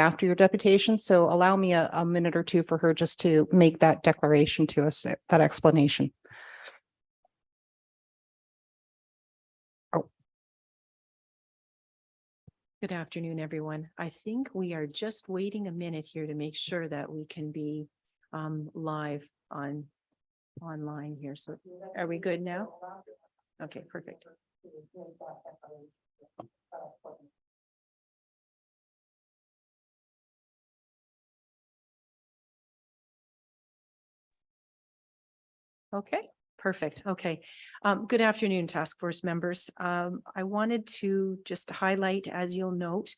after your deputation. So allow me a minute or two for her just to make that declaration to us, that explanation. Good afternoon, everyone. I think we are just waiting a minute here to make sure that we can be live online here. So are we good now? Okay, perfect. Okay, perfect. Okay. Good afternoon, task force members. I wanted to just highlight, as you'll note,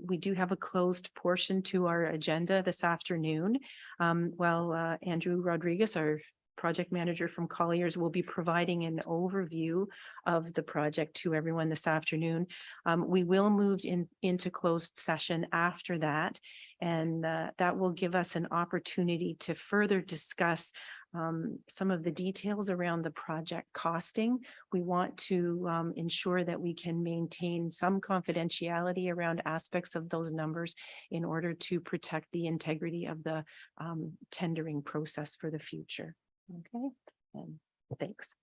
we do have a closed portion to our agenda this afternoon. Andrew Rodriguez, our project manager from Colliers, will be providing an overview of the project to everyone this afternoon. We will move into closed session after that, and that will give us an opportunity to further discuss some of the details around the project costing. We want to ensure that we can maintain some confidentiality around aspects of those numbers in order to protect the integrity of the tendering process for the future. Okay, and thanks.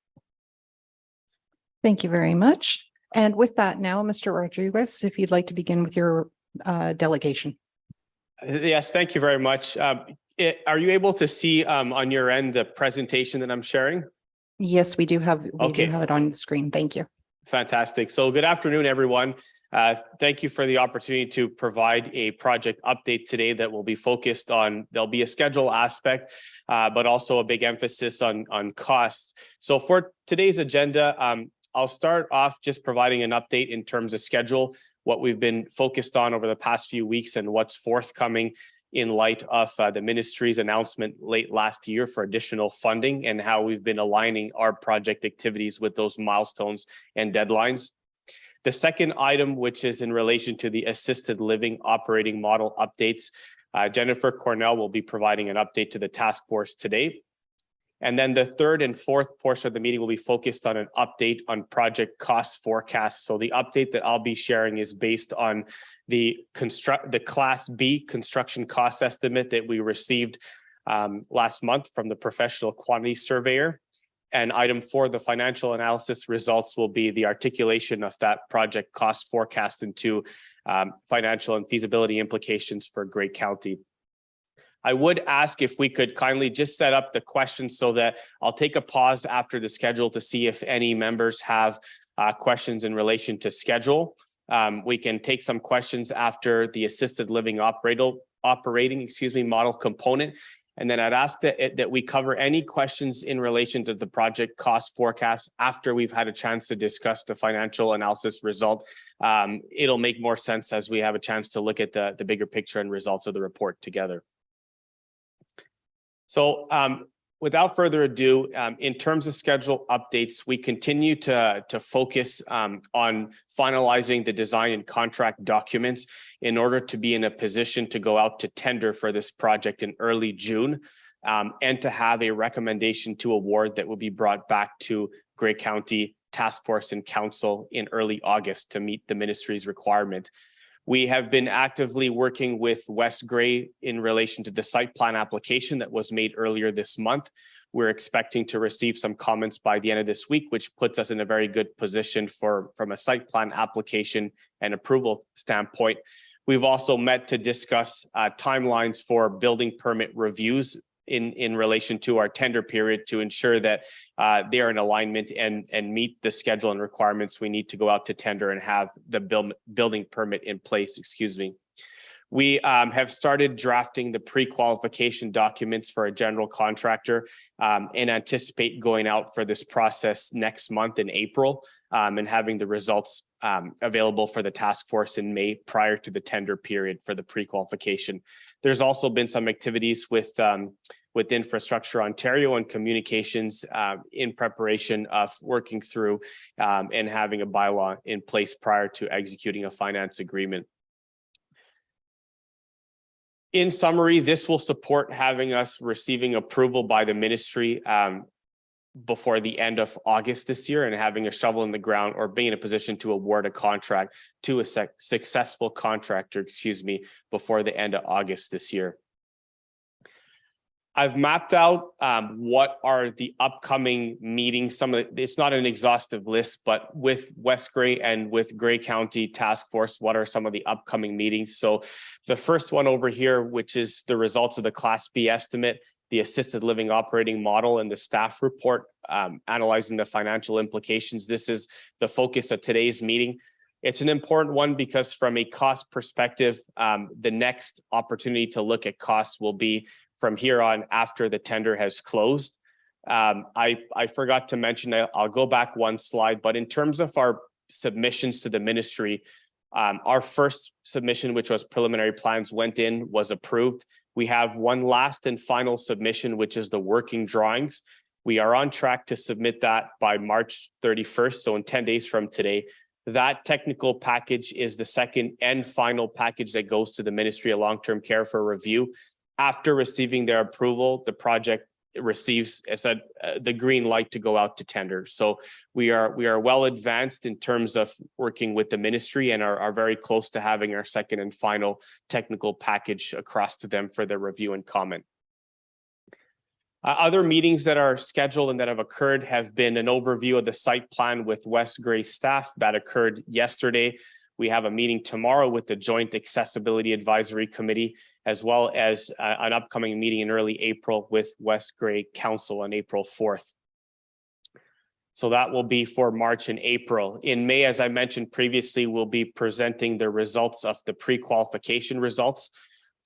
Thank you very much. And with that now, Mr. Rodriguez, if you'd like to begin with your delegation. Yes, thank you very much. Are you able to see on your end the presentation that I'm sharing? Yes, we do have it on the screen. Thank you. Fantastic. So good afternoon, everyone. Thank you for the opportunity to provide a project update today that will be focused on, there'll be a schedule aspect, but also a big emphasis on cost. So for today's agenda, I'll start off just providing an update in terms of schedule, what we've been focused on over the past few weeks and what's forthcoming in light of the ministry's announcement late last year for additional funding and how we've been aligning our project activities with those milestones and deadlines. The second item, which is in relation to the assisted living operating model updates, Jennifer Cornell will be providing an update to the task force today. And then the third and fourth portion of the meeting will be focused on an update on project cost forecasts. So the update that I'll be sharing is based on the Class B construction cost estimate that we received last month from the professional quantity surveyor. And item 4, the financial analysis results, will be the articulation of that project cost forecast into financial and feasibility implications for Grey County. I would ask if we could kindly just set up the questions so that I'll take a pause after the schedule to see if any members have questions in relation to schedule. We can take some questions after the assisted living operating model component. And then I'd ask that we cover any questions in relation to the project cost forecast after we've had a chance to discuss the financial analysis result. It'll make more sense as we have a chance to look at the bigger picture and results of the report together. So without further ado, in terms of schedule updates, we continue to focus on finalizing the design and contract documents in order to be in a position to go out to tender for this project in early June and to have a recommendation to award that will be brought back to Grey County Task Force and Council in early August to meet the ministry's requirement. We have been actively working with West Grey in relation to the site plan application that was made earlier this month. We're expecting to receive some comments by the end of this week, which puts us in a very good position from a site plan application and approval standpoint. We've also met to discuss timelines for building permit reviews in relation to our tender period to ensure that they are in alignment and meet the schedule and requirements we need to go out to tender and have the building permit in place, We have started drafting the pre-qualification documents for a general contractor and anticipate going out for this process next month in April and having the results available for the task force in May prior to the tender period for the pre-qualification. There's also been some activities with Infrastructure Ontario and communications in preparation of working through and having a bylaw in place prior to executing a finance agreement. In summary, this will support having us receiving approval by the ministry before the end of August this year and having a shovel in the ground or being in a position to award a contract to a successful contractor, before the end of August this year. I've mapped out what are the upcoming meetings. It's not an exhaustive list, but with West Grey and with Grey County Task Force, what are some of the upcoming meetings? So the first one over here, which is the results of the Class B estimate, the assisted living operating model, and the staff report analyzing the financial implications. This is the focus of today's meeting. It's an important one because from a cost perspective, the next opportunity to look at costs will be from here on after the tender has closed. I forgot to mention, I'll go back one slide, but in terms of our submissions to the ministry, our first submission, which was preliminary plans, was approved. We have one last and final submission, which is the working drawings. We are on track to submit that by March 31st, so in 10 days from today. That technical package is the second and final package that goes to the Ministry of Long-Term Care for review. After receiving their approval, the project receives, as I said, the green light to go out to tender. So we are well advanced in terms of working with the ministry and are very close to having our second and final technical package across to them for their review and comment. Other meetings that are scheduled and that have occurred have been an overview of the site plan with West Grey staff that occurred yesterday. We have a meeting tomorrow with the Joint Accessibility Advisory Committee, as well as an upcoming meeting in early April with West Grey Council on April 4th. So that will be for March and April. In May, as I mentioned previously, we'll be presenting the results of the pre-qualification results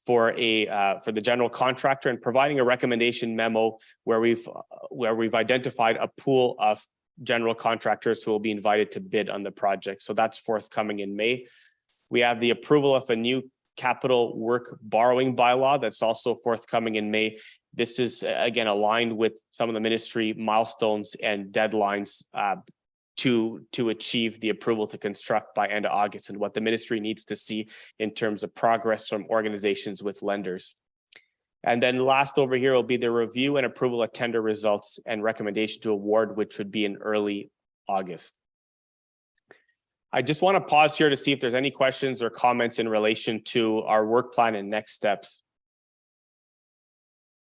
for the general contractor and providing a recommendation memo where we've identified a pool of general contractors who will be invited to bid on the project. So that's forthcoming in May. We have the approval of a new capital work borrowing bylaw that's also forthcoming in May. This is again aligned with some of the ministry milestones and deadlines to achieve the approval to construct by end of August and what the ministry needs to see in terms of progress from organizations with lenders. And then last over here will be the review and approval of tender results and recommendation to award, which would be in early August. I just want to pause here to see if there's any questions or comments in relation to our work plan and next steps.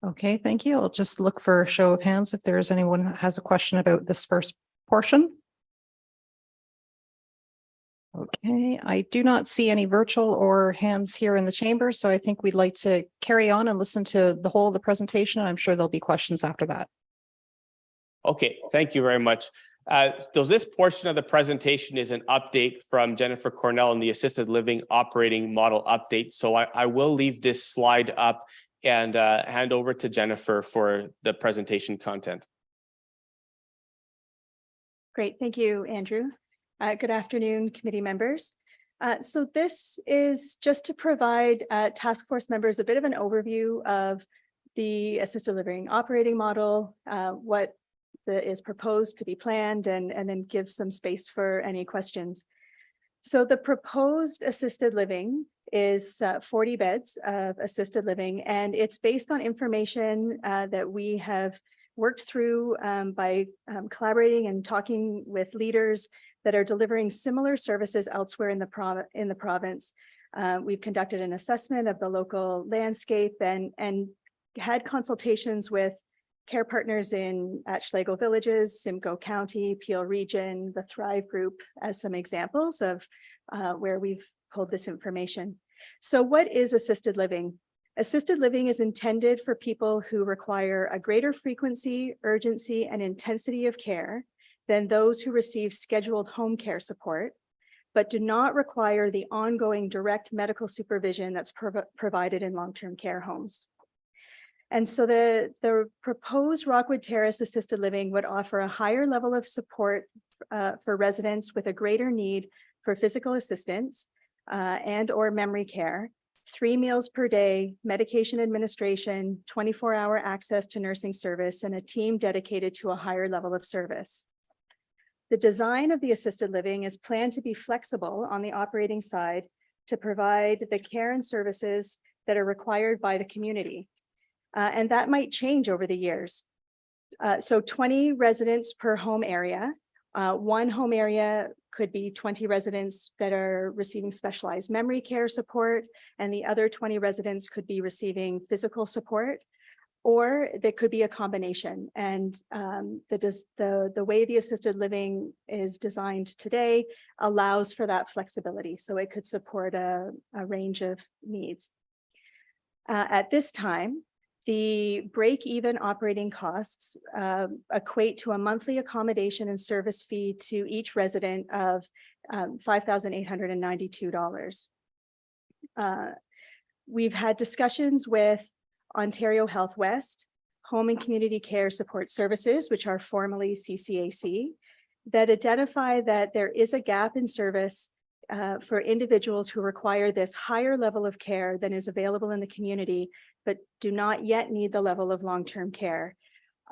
Okay, thank you. I'll just look for a show of hands if there's anyone that has a question about this first portion. Okay, I do not see any virtual or hands here in the chamber, so I think we'd like to carry on and listen to the whole of the presentation. I'm sure there'll be questions after that. Okay, thank you very much. So this portion of the presentation is an update from Jennifer Cornell on the assisted living operating model update. So I will leave this slide up and hand over to Jennifer for the presentation content. Great, thank you, Andrew. Good afternoon, committee members. So this is just to provide task force members a bit of an overview of the assisted living operating model, what is proposed to be planned, and then give some space for any questions. So the proposed assisted living is 40 beds of assisted living, and it's based on information that we have worked through by collaborating and talking with leaders that are delivering similar services elsewhere in the province. We've conducted an assessment of the local landscape and had consultations with care partners at Schlegel Villages, Simcoe County, Peel Region, the Thrive Group as some examples of where we've pulled this information. So what is assisted living? Assisted living is intended for people who require a greater frequency, urgency, and intensity of care than those who receive scheduled home care support, but do not require the ongoing direct medical supervision that's provided in long-term care homes. And so the proposed Rockwood Terrace assisted living would offer a higher level of support for residents with a greater need for physical assistance and or memory care, 3 meals per day, medication administration, 24-hour access to nursing service, and a team dedicated to a higher level of service. The design of the assisted living is planned to be flexible on the operating side to provide the care and services that are required by the community. And that might change over the years. So 20 residents per home area. One home area could be 20 residents that are receiving specialized memory care support, and the other 20 residents could be receiving physical support, or there could be a combination. And the way the assisted living is designed today allows for that flexibility. So it could support a range of needs. At this time, the break-even operating costs equate to a monthly accommodation and service fee to each resident of $5,892. We've had discussions with Ontario Health West, Home and Community Care Support Services, which are formerly CCAC, that identify that there is a gap in service for individuals who require this higher level of care than is available in the community, but do not yet need the level of long-term care.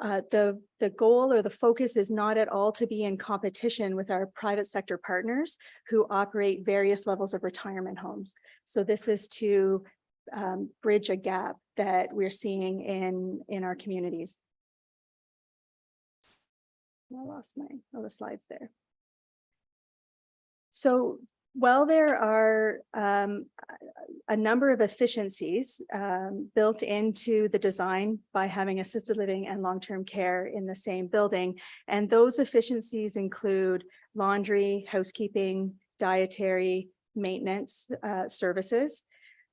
The goal or the focus is not at all to be in competition with our private sector partners who operate various levels of retirement homes. So this is to bridge a gap that we're seeing in our communities. I lost the slides there. So while there are a number of efficiencies built into the design by having assisted living and long-term care in the same building, and those efficiencies include laundry, housekeeping, dietary, maintenance services,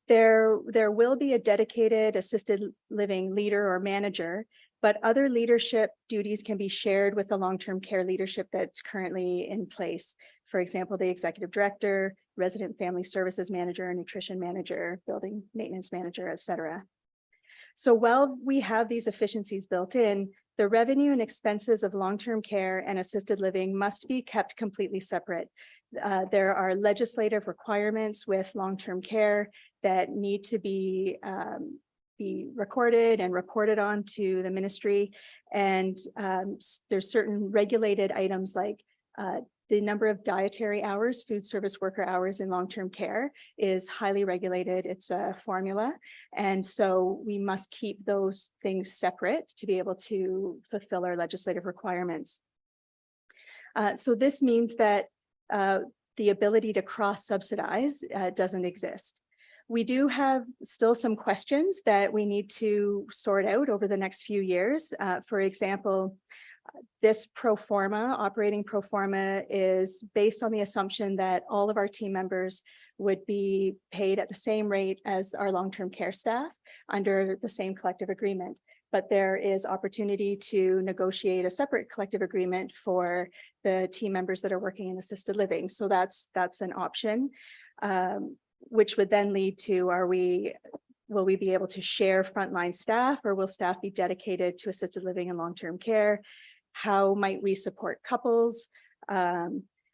there will be a dedicated assisted living leader or manager, but other leadership duties can be shared with the long-term care leadership that's currently in place. For example, the executive director, resident family services manager, nutrition manager, building maintenance manager, et cetera. So while we have these efficiencies built in, the revenue and expenses of long-term care and assisted living must be kept completely separate. There are legislative requirements with long-term care that need to be recorded and reported on to the ministry. And there's certain regulated items like the number of dietary hours, food service worker hours in long-term care is highly regulated. It's a formula. And so we must keep those things separate to be able to fulfill our legislative requirements. So this means that the ability to cross-subsidize doesn't exist. We do have still some questions that we need to sort out over the next few years. For example, this operating pro forma is based on the assumption that all of our team members would be paid at the same rate as our long-term care staff under the same collective agreement. But there is opportunity to negotiate a separate collective agreement for the team members that are working in assisted living. So that's an option, which would then lead to, will we be able to share frontline staff, or will staff be dedicated to assisted living and long-term care? How might we support couples?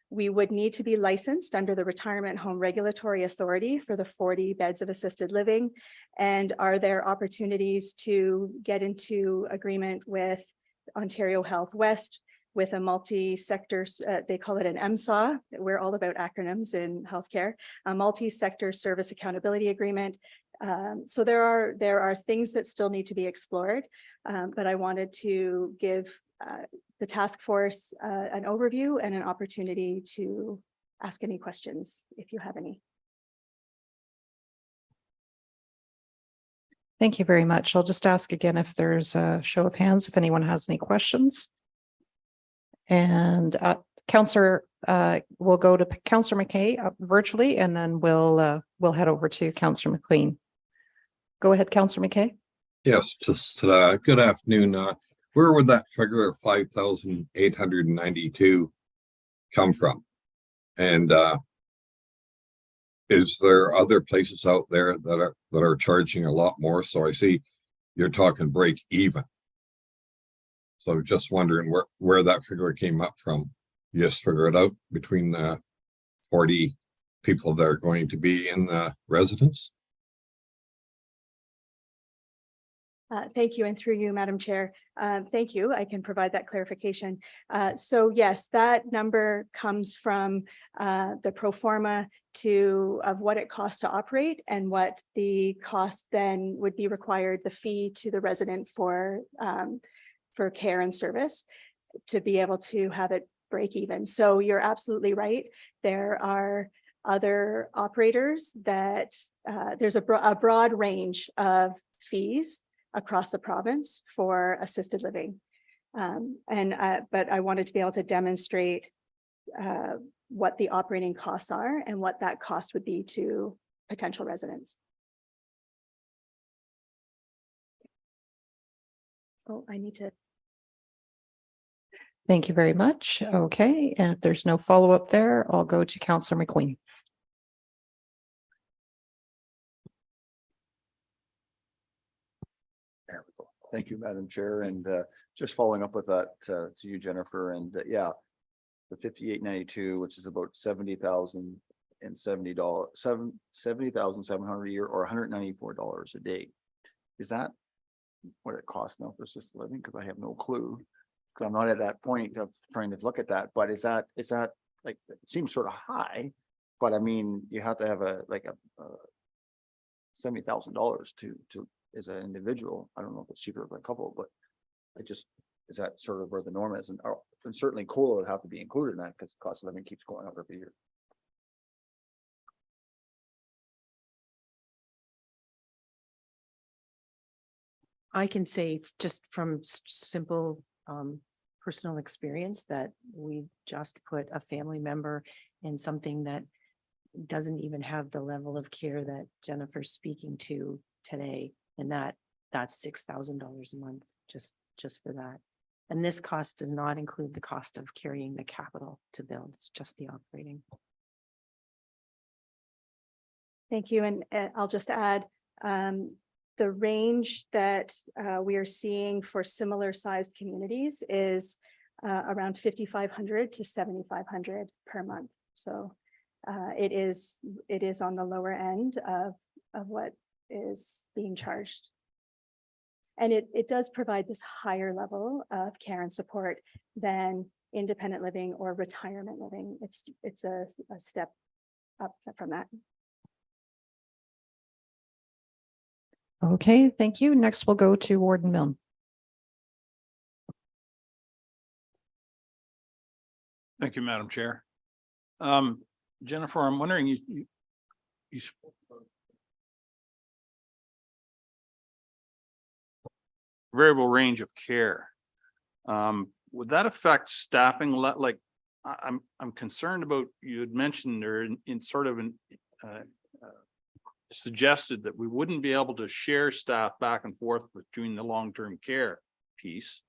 We would need to be licensed under the Retirement Home Regulatory Authority for the 40 beds of assisted living. And are there opportunities to get into agreement with Ontario Health West with a multi-sector, they call it an MSAW. We're all about acronyms in healthcare, a multi-sector service accountability agreement. So there are things that still need to be explored, but I wanted to give the task force an overview and an opportunity to ask any questions if you have any. Thank you very much. I'll just ask again if there's a show of hands, if anyone has any questions. And Councillor, we'll go to Councillor McKay virtually, and then we'll head over to Councillor McLean. Go ahead, Councillor McKay. Yes, just good afternoon. Where would that figure of 5,892 come from? And is there other places out there that are charging a lot more? So I see you're talking break even. So just wondering where that figure came up from. You just figure it out between the 40 people that are going to be in the residence? Thank you, and through you, Madam Chair. Thank you. I can provide that clarification. So yes, that number comes from the pro forma of what it costs to operate and what the cost then would be required, the fee to the resident for for care and service to be able to have it break even. So you're absolutely right. There are other operators that there's a broad range of fees across the province for assisted living. But I wanted to be able to demonstrate what the operating costs are and what that cost would be to potential residents. Oh, I need to. Thank you very much. Okay, and if there's no follow-up there, I'll go to Councillor McQueen. There we go. Thank you, Madam Chair. And just following up with that to you, Jennifer, and yeah, the 5892, which is about $70,070, $70,700 a year, or $194 a day. Is that what it costs now for assisted living? Because I have no clue. Because I'm not at that point of trying to look at that. But is that like, it seems sort of high, but I mean, you have to have $70,000 to as an individual. I don't know if it's cheaper for a couple, but is that sort of where the norm is? And certainly COLA would have to be included in that because the cost of living keeps going up every year. I can say just from simple personal experience that we just put a family member in something that doesn't even have the level of care that Jennifer's speaking to today. And that's $6,000 a month just for that. And this cost does not include the cost of carrying the capital to build. It's just the operating. Thank you. And I'll just add the range that we are seeing for similar sized communities is around 5,500 to 7,500 per month. So it is on the lower end of what is being charged. And it does provide this higher level of care and support than independent living or retirement living. It's a step up from that. Okay, thank you. Next, we'll go to Warden Milne. Thank you, Madam Chair. Jennifer, I'm wondering, you spoke about variable range of care. Would that affect staffing? Like, I'm concerned about, you had mentioned or in sort of suggested that we wouldn't be able to share staff back and forth between the long-term care piece.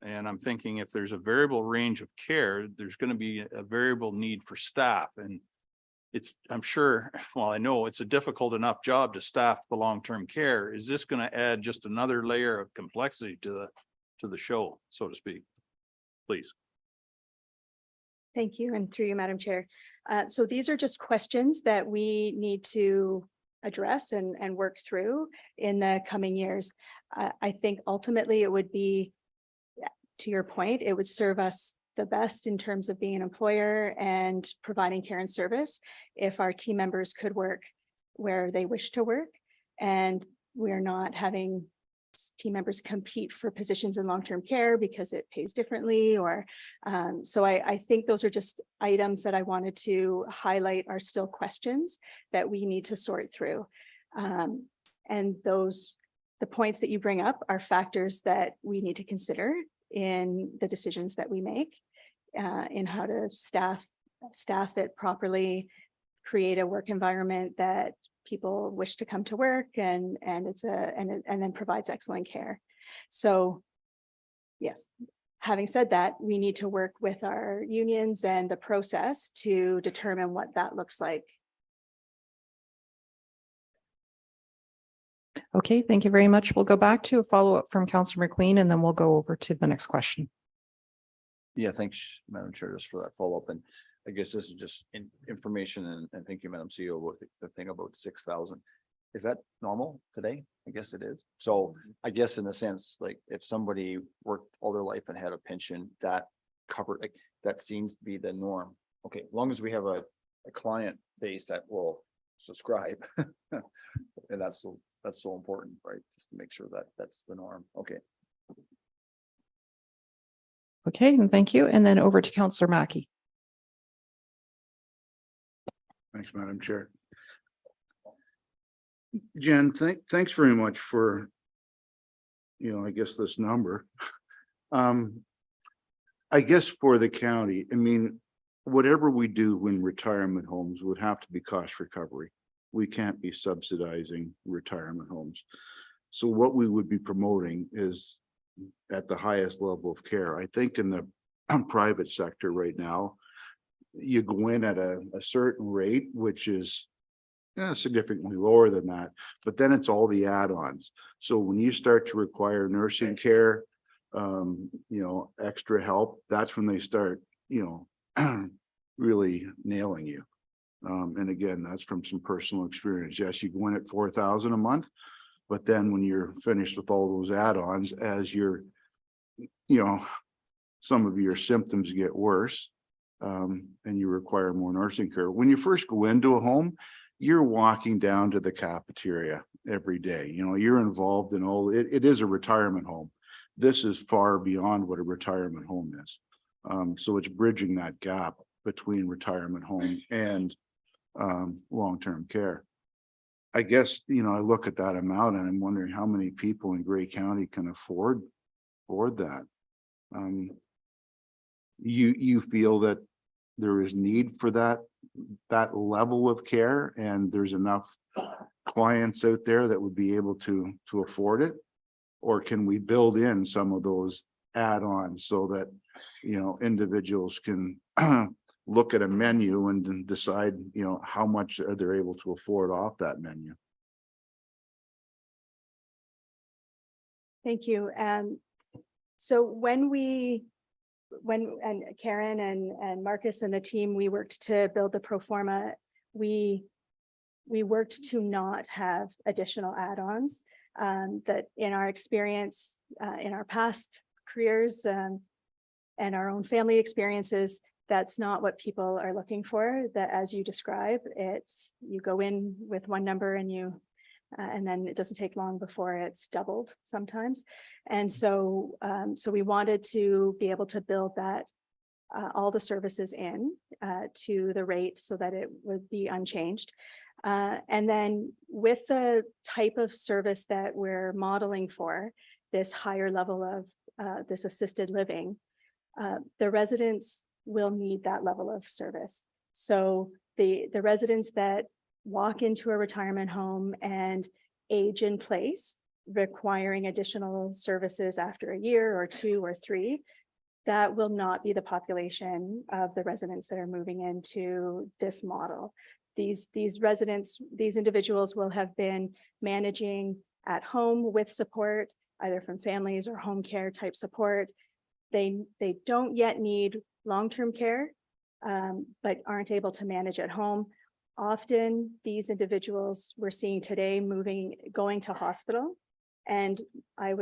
And I'm thinking if there's a variable range of care, there's going to be a variable need for staff. And I'm sure, well, I know it's a difficult enough job to staff the long-term care. Is this going to add just another layer of complexity to the show, so to speak? Please. Thank you. And through you, Madam Chair. So these are just questions that we need to address and work through in the coming years. I think ultimately it would be, to your point, it would serve us the best in terms of being an employer and providing care and service if our team members could work where they wish to work, and we're not having team members compete for positions in long-term care because it pays differently, or so I think those are just items that I wanted to highlight are still questions that we need to sort through. And the points that you bring up are factors that we need to consider in the decisions that we make, in how to staff it properly, create a work environment that people wish to come to work, and then provides excellent care. So yes, having said that, we need to work with our unions and the process to determine what that looks like. Okay, thank you very much. We'll go back to a follow-up from Councillor McQueen, and then we'll go over to the next question. Yeah, thanks, Madam Chair, just for that follow-up. And I guess this is just information, and thank you, Madam CEO, about the thing about 6,000. Is that normal today? I guess it is. So I guess in a sense, like if somebody worked all their life and had a pension, that covered, like that seems to be the norm. Okay, as long as we have a client base that will subscribe, and that's so important, right? Just to make sure that that's the norm. Okay. Okay, and thank you. And then over to Councillor Mackey. Thanks, Madam Chair. Jen, thanks very much for, I guess this number. I guess for the county, I mean, whatever we do in retirement homes would have to be cost recovery. We can't be subsidizing retirement homes. So what we would be promoting is at the highest level of care. I think in the private sector right now, you go in at a certain rate, which is significantly lower than that, but then it's all the add-ons. So when you start to require nursing care, extra help, that's when they start, really nailing you. And again, that's from some personal experience. Yes, you go in at 4,000 a month, but then when you're finished with all those add-ons, as you're, some of your symptoms get worse, and you require more nursing care. When you first go into a home, you're walking down to the cafeteria every day. You're involved in all, it is a retirement home. This is far beyond what a retirement home is. So it's bridging that gap between retirement home and long-term care. I guess, I look at that amount and I'm wondering how many people in Grey County can afford that. You feel that there is need for that level of care, and there's enough clients out there that would be able to afford it? Or can we build in some of those add-ons so that, individuals can look at a menu and then decide, how much are they able to afford off that menu? Thank you. So when Karen and Marcus and the team, we worked to build the pro forma, we worked to not have additional add-ons. That in our experience, in our past careers and our own family experiences, that's not what people are looking for. That, as you describe, it's you go in with one number and then it doesn't take long before it's doubled sometimes. And so we wanted to be able to build that all the services in to the rate so that it would be unchanged. And then with the type of service that we're modeling for, this higher level of this assisted living, the residents will need that level of service. So the residents that walk into a retirement home and age in place, requiring additional services after a year or 2 or 3, that will not be the population of the residents that are moving into this model. These residents, these individuals will have been managing at home with support, either from families or home care type support. They don't yet need long-term care, but aren't able to manage at home. Often these individuals we're seeing today going to hospital, and I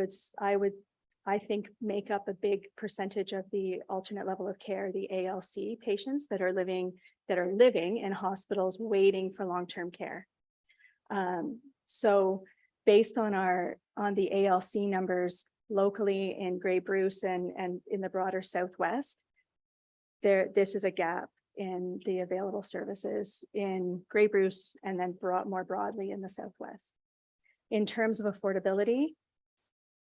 think make up a big percentage of the alternate level of care, the ALC patients that are living in hospitals waiting for long-term care. So based on the ALC numbers locally in Grey Bruce and in the broader Southwest, this is a gap in the available services in Grey Bruce and then more broadly in the Southwest. In terms of affordability,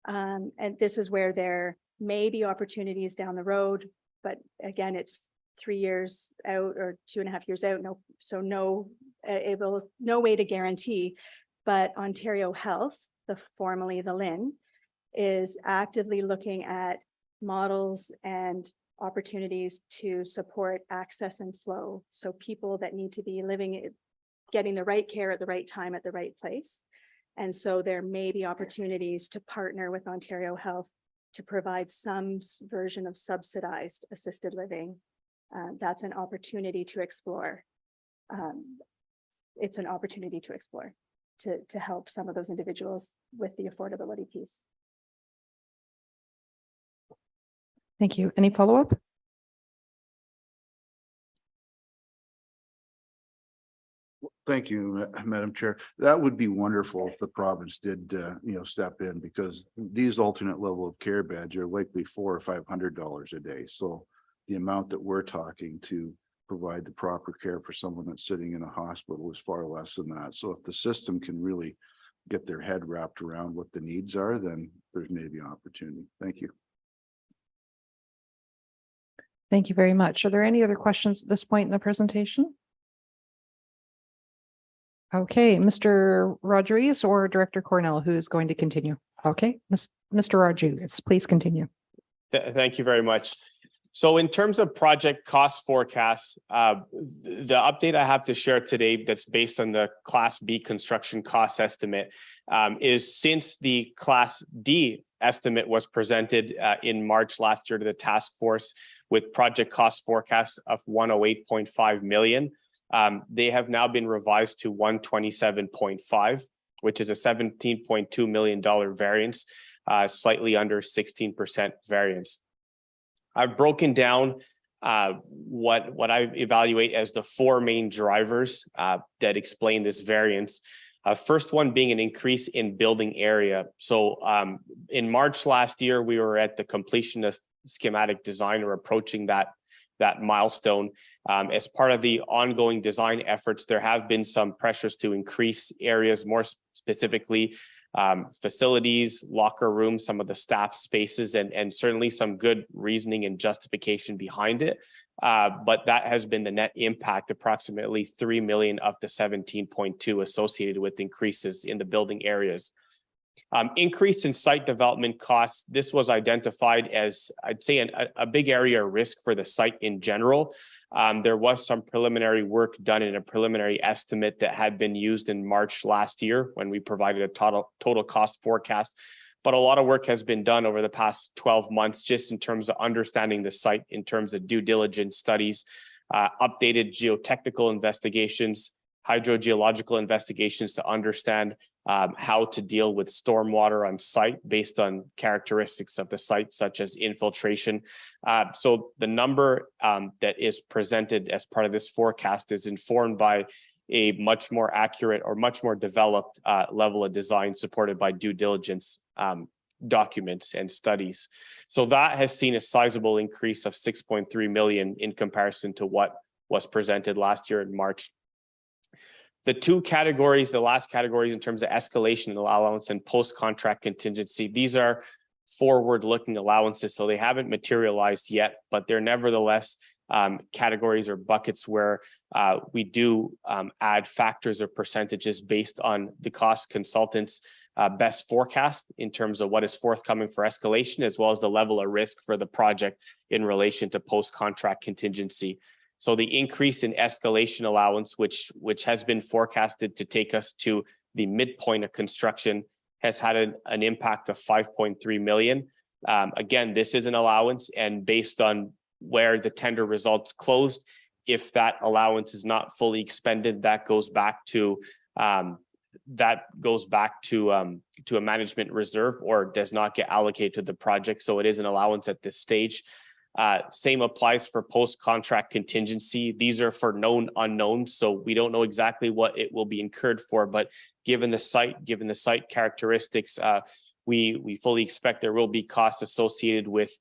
and this is where there may be opportunities down the road, but again, it's 3 years out or 2.5 years out. No way to guarantee, but Ontario Health, formerly the LHIN, is actively looking at models and opportunities to support access and flow. So people that need to be getting the right care at the right time at the right place. And so there may be opportunities to partner with Ontario Health to provide some version of subsidized assisted living. That's an opportunity to explore. It's an opportunity to explore to help some of those individuals with the affordability piece. Thank you. Any follow-up? Thank you, Madam Chair. That would be wonderful if the province did, step in, because these alternate level of care beds are likely $400 or $500 a day. So the amount that we're talking to provide the proper care for someone that's sitting in a hospital is far less than that. So if the system can really get their head wrapped around what the needs are, then there's maybe an opportunity. Thank you. Thank you very much. Are there any other questions at this point in the presentation? Okay, Mr. Rodriguez or Director Cornell, who is going to continue? Okay, Mr. Rodriguez, please continue. Thank you very much. So in terms of project cost forecasts, the update I have to share today that's based on the Class B construction cost estimate is since the Class D estimate was presented in March last year to the task force with project cost forecasts of 108.5 million. They have now been revised to 127.5, which is a $17.2 million variance, slightly under 16% variance. I've broken down what I evaluate as the four main drivers that explain this variance. First one being an increase in building area. So in March last year, we were at the completion of schematic design or approaching that milestone. As part of the ongoing design efforts, there have been some pressures to increase areas, more specifically facilities, locker rooms, some of the staff spaces, and certainly some good reasoning and justification behind it. But that has been the net impact, approximately 3 million of the 17.2 associated with increases in the building areas. Increase in site development costs. This was identified as, I'd say, a big area of risk for the site in general. There was some preliminary work done in a preliminary estimate that had been used in March last year when we provided a total cost forecast. But a lot of work has been done over the past 12 months just in terms of understanding the site, in terms of due diligence studies, updated geotechnical investigations, hydrogeological investigations to understand how to deal with stormwater on site based on characteristics of the site, such as infiltration. So the number that is presented as part of this forecast is informed by a much more accurate or much more developed level of design supported by due diligence documents and studies. So that has seen a sizable increase of 6.3 million in comparison to what was presented last year in March. The two categories, the last categories in terms of escalation and allowance and post-contract contingency, these are forward-looking allowances, so they haven't materialized yet, but they're nevertheless categories or buckets where we do add factors or percentages based on the cost consultant's best forecast in terms of what is forthcoming for escalation, as well as the level of risk for the project in relation to post-contract contingency. So the increase in escalation allowance, which has been forecasted to take us to the midpoint of construction, has had an impact of 5.3 million. Again, this is an allowance, and based on where the tender results closed, if that allowance is not fully expended, that goes back to a management reserve or does not get allocated to the project. So it is an allowance at this stage. Same applies for post-contract contingency. These are for known unknowns, so we don't know exactly what it will be incurred for, but given the site characteristics, we fully expect there will be costs associated with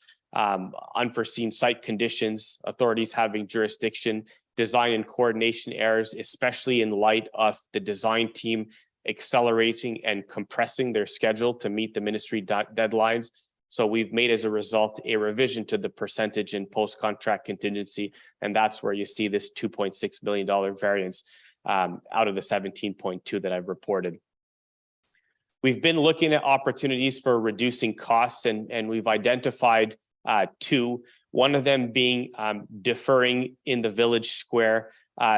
unforeseen site conditions, authorities having jurisdiction, design and coordination errors, especially in light of the design team accelerating and compressing their schedule to meet the ministry deadlines. So we've made, as a result, a revision to the percentage in post-contract contingency, and that's where you see this $2.6 million variance out of the 17.2 that I've reported. We've been looking at opportunities for reducing costs, and we've identified two. One of them being deferring in the village square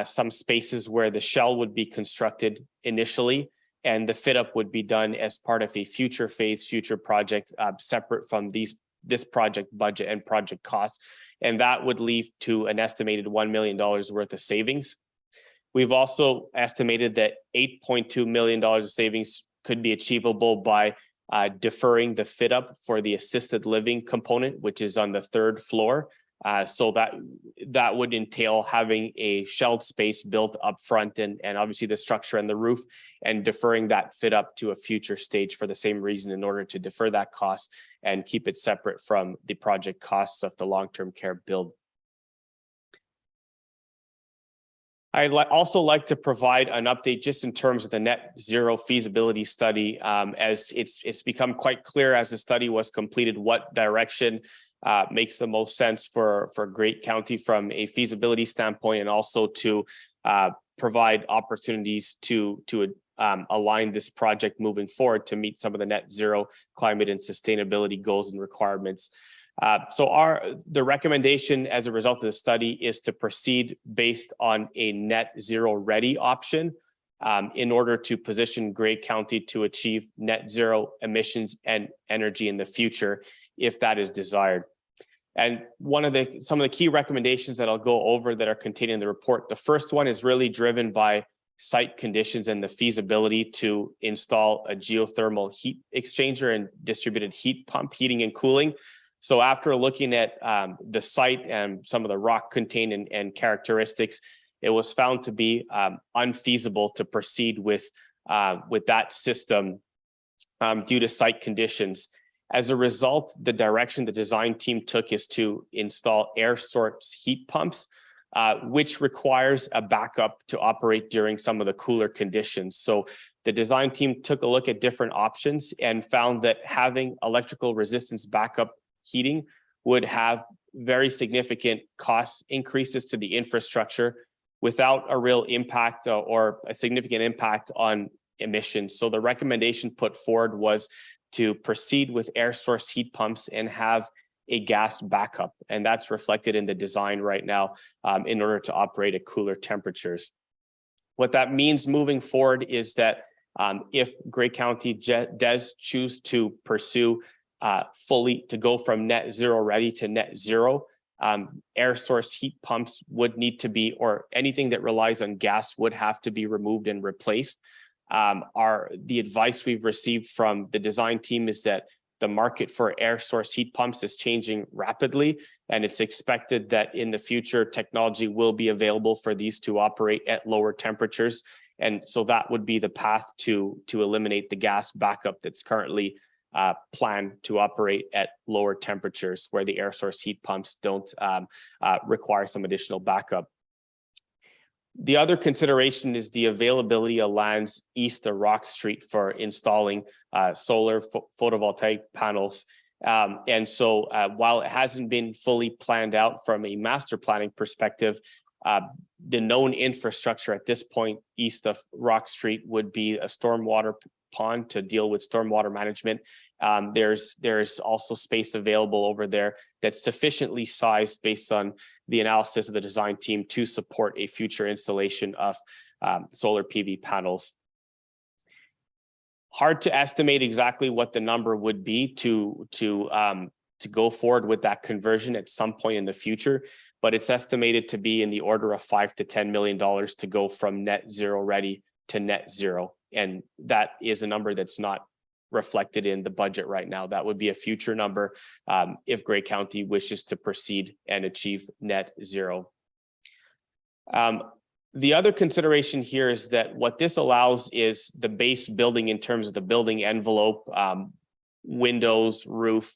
some spaces where the shell would be constructed initially, and the fit up would be done as part of a future phase, future project, separate from this project budget and project costs. And that would lead to an estimated $1 million worth of savings. We've also estimated that $8.2 million of savings could be achievable by deferring the fit up for the assisted living component, which is on the third floor. So that would entail having a shelled space built up front and obviously the structure and the roof, and deferring that fit up to a future stage for the same reason, in order to defer that cost and keep it separate from the project costs of the long-term care build. I'd also like to provide an update just in terms of the net zero feasibility study, as it's become quite clear as the study was completed what direction makes the most sense for Great County from a feasibility standpoint, and also to provide opportunities to align this project moving forward to meet some of the net zero climate and sustainability goals and requirements. So the recommendation as a result of the study is to proceed based on a net zero ready option in order to position Grey County to achieve net zero emissions and energy in the future, if that is desired. And some of the key recommendations that I'll go over that are contained in the report. The first one is really driven by site conditions and the feasibility to install a geothermal heat exchanger and distributed heat pump, heating and cooling. So after looking at the site and some of the rock contained and characteristics, it was found to be unfeasible to proceed with that system due to site conditions. As a result, the direction the design team took is to install air source heat pumps, which requires a backup to operate during some of the cooler conditions. So the design team took a look at different options and found that having electrical resistance backup heating would have very significant cost increases to the infrastructure without a real impact or a significant impact on emissions. So the recommendation put forward was to proceed with air source heat pumps and have a gas backup. And that's reflected in the design right now in order to operate at cooler temperatures. What that means moving forward is that if Grey County does choose to pursue fully to go from net zero ready to net zero, air source heat pumps would need to be, or anything that relies on gas would have to be removed and replaced. The advice we've received from the design team is that the market for air source heat pumps is changing rapidly, and it's expected that in the future technology will be available for these to operate at lower temperatures. And so that would be the path to eliminate the gas backup that's currently planned to operate at lower temperatures, where the air source heat pumps don't require some additional backup. The other consideration is the availability of lands east of Rock Street for installing solar photovoltaic panels. And so while it hasn't been fully planned out from a master planning perspective, the known infrastructure at this point east of Rock Street would be a stormwater pond to deal with stormwater management. There's also space available over there that's sufficiently sized based on the analysis of the design team to support a future installation of solar PV panels. Hard to estimate exactly what the number would be to go forward with that conversion at some point in the future, but it's estimated to be in the order of $5 to $10 million to go from net zero ready to net zero. And that is a number that's not reflected in the budget right now. That would be a future number if Grey County wishes to proceed and achieve net zero. The other consideration here is that what this allows is the base building in terms of the building envelope, windows, roof,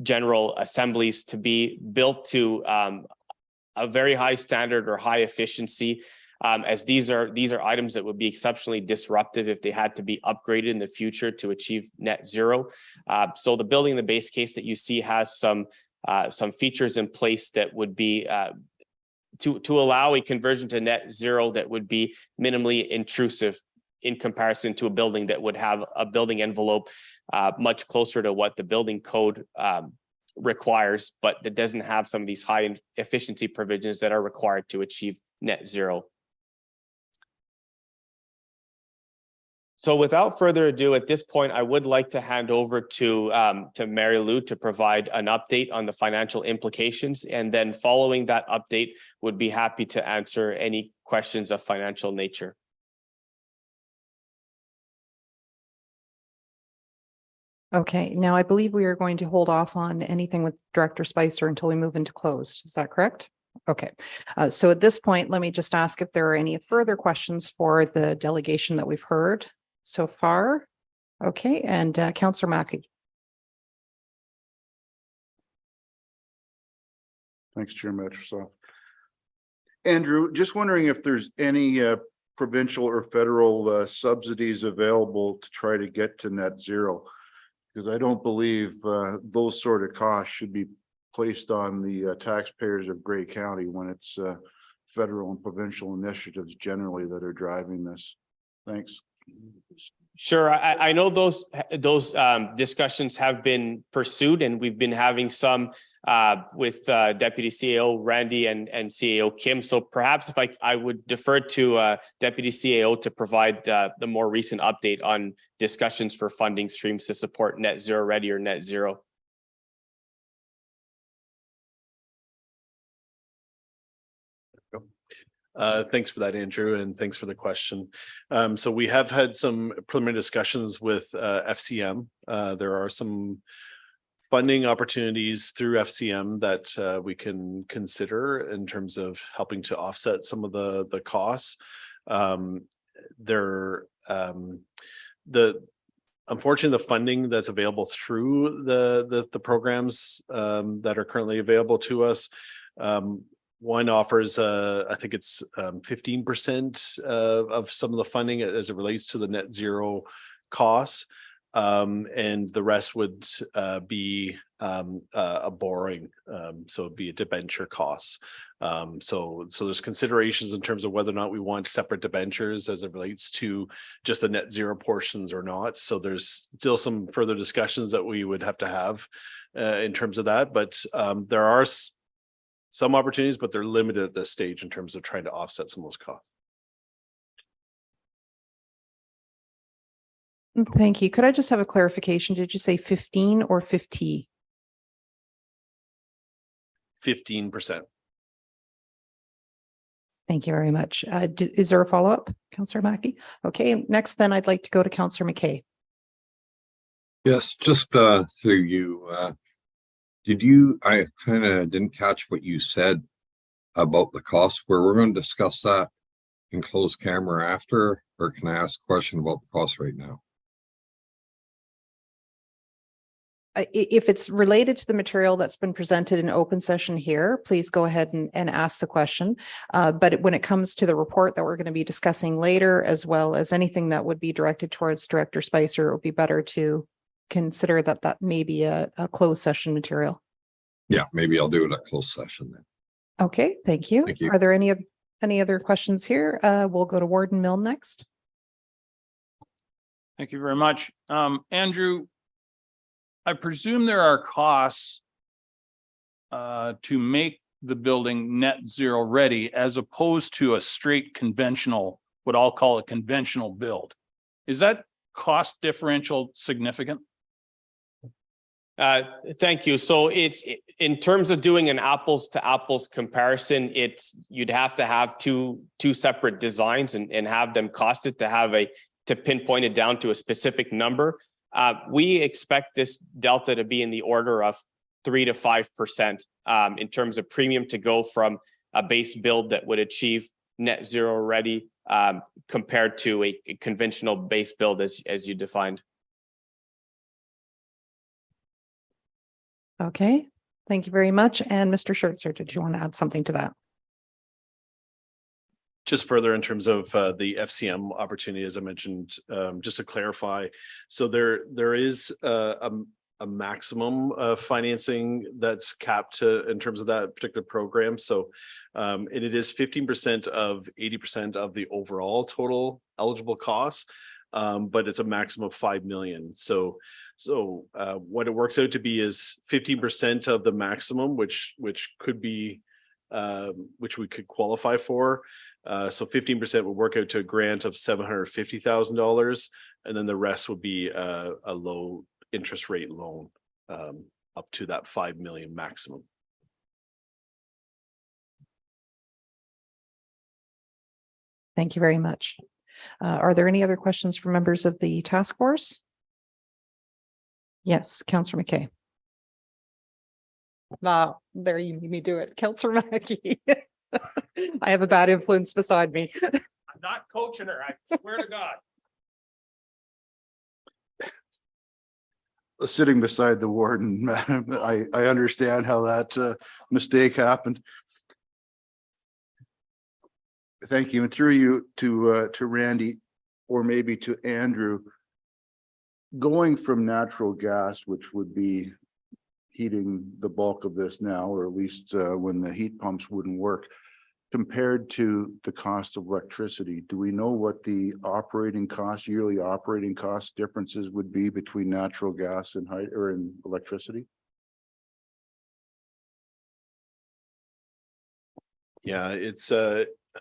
general assemblies to be built to a very high standard or high efficiency, as these are items that would be exceptionally disruptive if they had to be upgraded in the future to achieve net zero. So the building in the base case that you see has some features in place that would be to allow a conversion to net zero that would be minimally intrusive in comparison to a building that would have a building envelope much closer to what the building code requires, but that doesn't have some of these high efficiency provisions that are required to achieve net zero. So without further ado, at this point, I would like to hand over to Mary Lou to provide an update on the financial implications. And then following that update, would be happy to answer any questions of financial nature. Okay, now I believe we are going to hold off on anything with Director Spicer until we move into closed. Is that correct? Okay, so at this point, let me just ask if there are any further questions for the delegation that we've heard so far. Okay, and Councillor Mackey. Thanks, Chair Metrosoft. Andrew, just wondering if there's any provincial or federal subsidies available to try to get to net zero? Because I don't believe those sort of costs should be placed on the taxpayers of Grey County when it's federal and provincial initiatives generally that are driving this. Thanks. Sure. I know those discussions have been pursued, and we've been having some with Deputy CAO Randy and CAO Kim. So perhaps if I would defer to Deputy CAO to provide the more recent update on discussions for funding streams to support net zero ready or net zero. Thanks for that, Andrew, and thanks for the question. So we have had some preliminary discussions with FCM. There are some funding opportunities through FCM that we can consider in terms of helping to offset some of the costs. Unfortunately, the funding that's available through the programs that are currently available to us, one offers, I think it's 15% of some of the funding as it relates to the net zero costs. And the rest would be a borrowing, so it'd be a debenture cost. So there's considerations in terms of whether or not we want separate debentures as it relates to just the net zero portions or not. So there's still some further discussions that we would have to have in terms of that, but there are some opportunities, but they're limited at this stage in terms of trying to offset some of those costs. Thank you. Could I just have a clarification? Did you say 15 or 50? 15%. Thank you very much. Is there a follow-up, Councillor Mackey? Okay, next then I'd like to go to Councillor McKay. Yes, just through you, I kind of didn't catch what you said about the cost, where we're going to discuss that in closed camera after, or can I ask a question about the cost right now? If it's related to the material that's been presented in open session here, please go ahead and ask the question. But when it comes to the report that we're going to be discussing later, as well as anything that would be directed towards Director Spicer, it would be better to consider that may be a closed session material. Yeah, maybe I'll do it at closed session then. Okay, thank you. Thank you. Are there any other questions here? We'll go to Warden Milne next. Thank you very much. Andrew, I presume there are costs to make the building net zero ready as opposed to a straight conventional, what I'll call a conventional build. Is that cost differential significant? Thank you. So it's in terms of doing an apples to apples comparison, you'd have to have two separate designs and have them costed to pinpoint it down to a specific number. We expect this delta to be in the order of 3 to 5% in terms of premium to go from a base build that would achieve net zero ready compared to a conventional base build as you defined. Okay, thank you very much. And Mr. Schertzer, did you want to add something to that? Just further in terms of the FCM opportunity, as I mentioned, just to clarify, so there is a maximum of financing that's capped in terms of that particular program. So it is 15% of 80% of the overall total eligible costs, but it's a maximum of 5 million. So what it works out to be is 15% of the maximum, which could be which we could qualify for. So 15% would work out to a grant of $750,000, and then the rest would be a low interest rate loan up to that 5 million maximum. Thank you very much. Are there any other questions from members of the task force? Yes, Councillor McKay. There you made me do it. Councillor Mackey. I have a bad influence beside me. I'm not coaching her, I swear to God. Sitting beside the warden, madam, I understand how that mistake happened. Thank you. And through you to Randy, or maybe to Andrew. Going from natural gas, which would be heating the bulk of this now, or at least when the heat pumps wouldn't work, compared to the cost of electricity, do we know what the operating cost, yearly operating cost differences would be between natural gas and electricity? Yeah, it's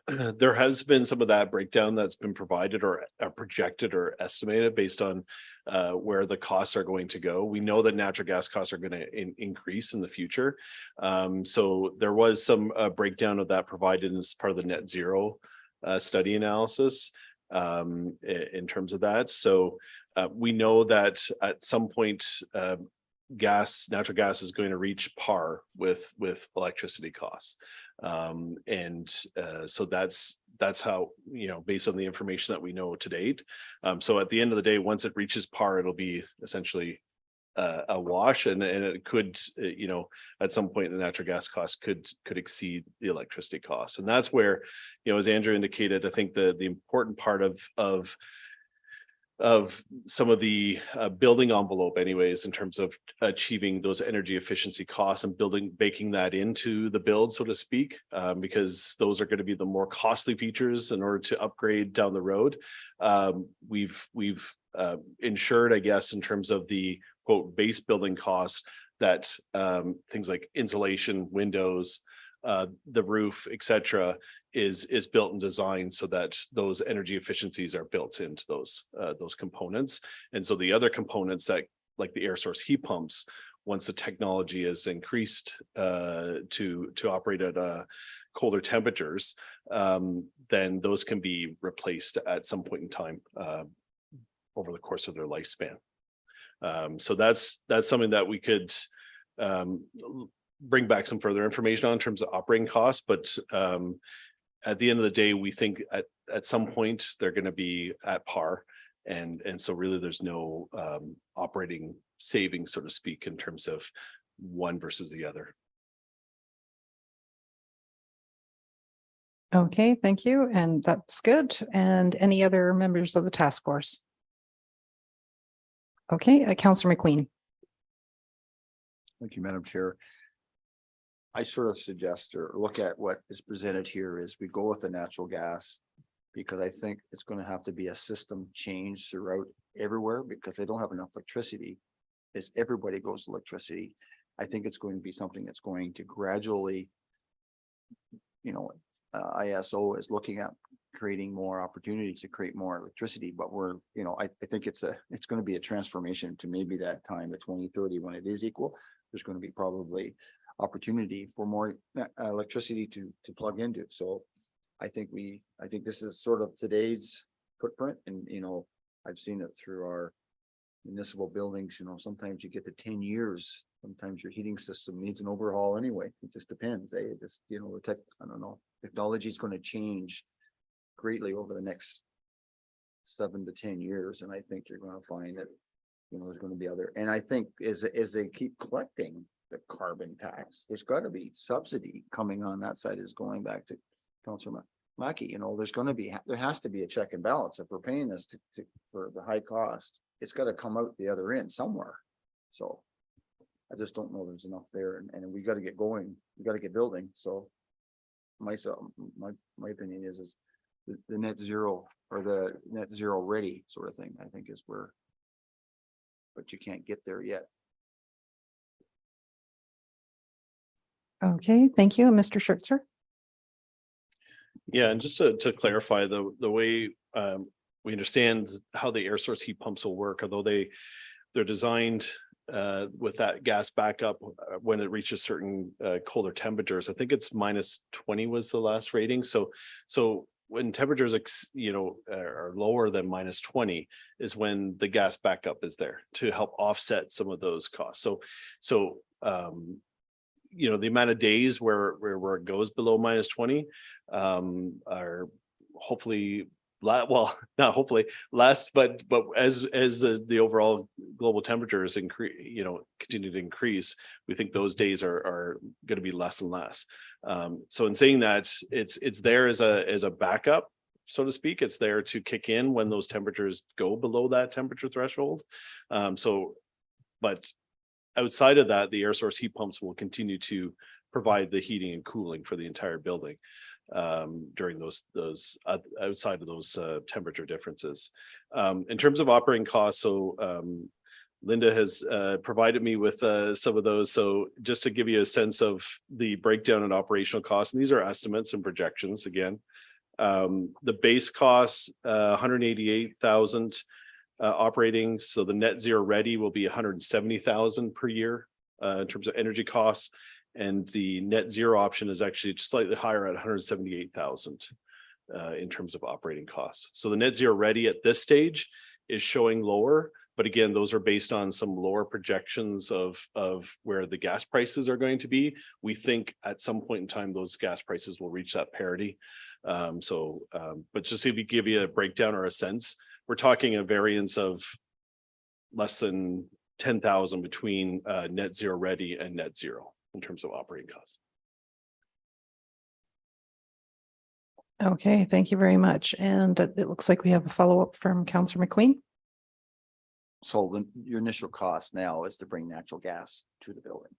there has been some of that breakdown that's been provided or projected or estimated based on where the costs are going to go. We know that natural gas costs are going to increase in the future. So there was some breakdown of that provided as part of the net zero study analysis in terms of that. So we know that at some point natural gas is going to reach par with electricity costs. So that's how, based on the information that we know to date. So at the end of the day, once it reaches par, it'll be essentially a wash, and it could, at some point the natural gas costs could exceed the electricity costs. And that's where, as Andrew indicated, I think the important part of some of the building envelope anyways, in terms of achieving those energy efficiency costs and baking that into the build, so to speak, because those are going to be the more costly features in order to upgrade down the road. We've ensured, I guess, in terms of the quote base building costs, that things like insulation, windows, the roof, etc., is built and designed so that those energy efficiencies are built into those components. And so the other components, that like the air source heat pumps, once the technology is increased to operate at colder temperatures, then those can be replaced at some point in time over the course of their lifespan. So that's something that we could bring back some further information on in terms of operating costs, but at the end of the day, we think at some point they're going to be at par, and so really there's no operating savings, so to speak, in terms of one versus the other. Okay, thank you. And that's good. And any other members of the task force? Okay, Councillor McQueen. Thank you, Madam Chair. I sort of suggest or look at what is presented here is we go with the natural gas, because I think it's going to have to be a system change throughout everywhere, because they don't have enough electricity. As everybody goes to electricity, I think it's going to be something that's going to gradually, ISO is looking at creating more opportunities to create more electricity, but I think it's going to be a transformation to maybe that time of 2030 when it is equal. There's going to be probably opportunity for more electricity to plug into. So I think this is sort of today's footprint, and I've seen it through our municipal buildings. Sometimes you get to 10 years, sometimes your heating system needs an overhaul anyway. It just depends. It just, I don't know, technology is going to change greatly over the next 7 to 10 years, and I think you're going to find that there's going to be other, and I think as they keep collecting the carbon tax, there's got to be subsidy coming on that side. Is going back to Councillor Mackey, there has to be a check and balance. If we're paying this for the high cost, it's got to come out the other end somewhere. So I just don't know there's enough there, and we got to get going. We got to get building. So my opinion is the net zero, or the net zero ready sort of thing, I think is where, but you can't get there yet. Okay, thank you. Mr. Schertzer. Yeah, and just to clarify, the way we understand how the air source heat pumps will work, although they're designed with that gas backup when it reaches certain colder temperatures. I think it's -20 was the last rating. So when temperatures, are lower than -20 is when the gas backup is there to help offset some of those costs. So the amount of days where it goes below -20 are hopefully not hopefully less, but as the overall global temperatures continue to increase, we think those days are going to be less and less. So in saying that, it's there as a backup, so to speak. It's there to kick in when those temperatures go below that temperature threshold. But outside of that, the air source heat pumps will continue to provide the heating and cooling for the entire building during those outside of those temperature differences. In terms of operating costs, so Linda has provided me with some of those. So just to give you a sense of the breakdown in operational costs, and these are estimates and projections again. The base costs, 188,000 operating. So the net zero ready will be 170,000 per year in terms of energy costs. And the net zero option is actually slightly higher at 178,000 in terms of operating costs. So the net zero ready at this stage is showing lower, but again, those are based on some lower projections of where the gas prices are going to be. We think at some point in time, those gas prices will reach that parity. But just to give you a breakdown or a sense, we're talking a variance of less than 10,000 between net zero ready and net zero in terms of operating costs. Okay, thank you very much. And it looks like we have a follow-up from Councillor McQueen. So your initial cost now is to bring natural gas to the building.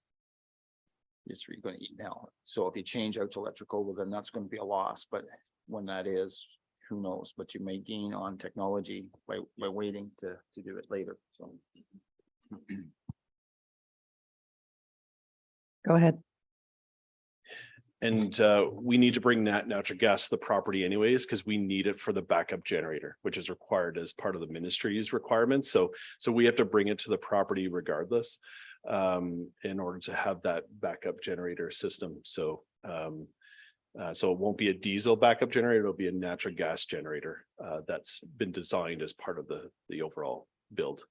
It's what you're going to eat now. So if you change out to electrical, well, then that's going to be a loss. But when that is, who knows? But you may gain on technology by waiting to do it later. So. Go ahead. And we need to bring that natural gas to the property anyways, because we need it for the backup generator, which is required as part of the ministry's requirements. So we have to bring it to the property regardless in order to have that backup generator system. So it won't be a diesel backup generator, it'll be a natural gas generator that's been designed as part of the overall build.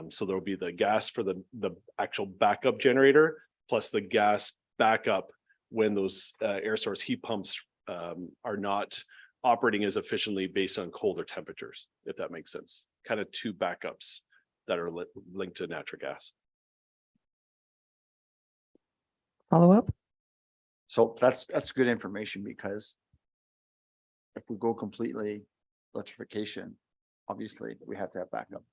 So there'll be the gas for the actual backup generator, plus the gas backup when those air source heat pumps are not operating as efficiently based on colder temperatures, if that makes sense. Kind of two backups that are linked to natural gas. Follow up. So that's good information, because if we go completely electrification, obviously we have to have backup.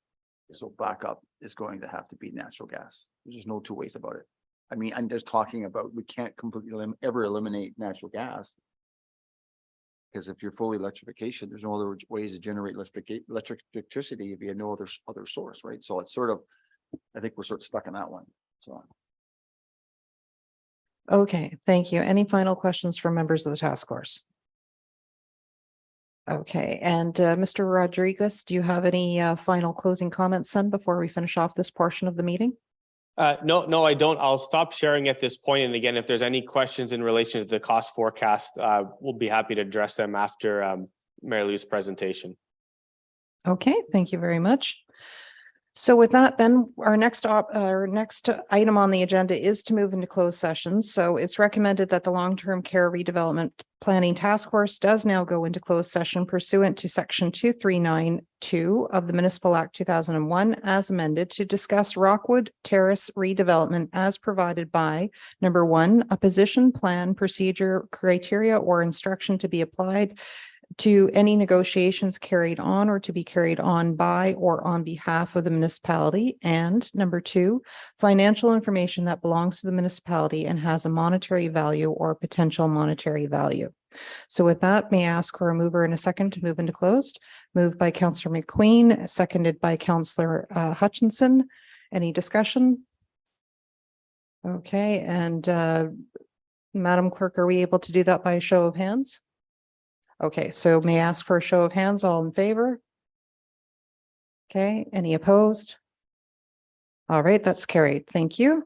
So backup is going to have to be natural gas. There's just no two ways about it. I mean, I'm just talking about, we can't completely ever eliminate natural gas. Because if you're fully electrification, there's no other ways to generate electricity if you have no other source, right? So it's sort of, I think we're sort of stuck in that one. So. Okay, thank you. Any final questions from members of the task force? Okay, and Mr. Rodriguez, do you have any final closing comments then before we finish off this portion of the meeting? No, I don't. I'll stop sharing at this point. And again, if there's any questions in relation to the cost forecast, we'll be happy to address them after Mary Lou's presentation. Okay, thank you very much. So with that, then our next item on the agenda is to move into closed session. So it's recommended that the long-term care redevelopment planning task force does now go into closed session pursuant to section 2392 of the Municipal Act 2001 as amended to discuss Rockwood Terrace redevelopment as provided by number 1, a position plan, procedure, criteria, or instruction to be applied to any negotiations carried on or to be carried on by or on behalf of the municipality. And number 2, financial information that belongs to the municipality and has a monetary value or potential monetary value. So with that, may I ask for a mover and a second to move into closed? Moved by Councillor McQueen, seconded by Councillor Hutchinson. Any discussion? Okay, and Madam Clerk, are we able to do that by a show of hands? Okay, so may I ask for a show of hands, all in favor? Okay, any opposed? All right, that's carried. Thank you.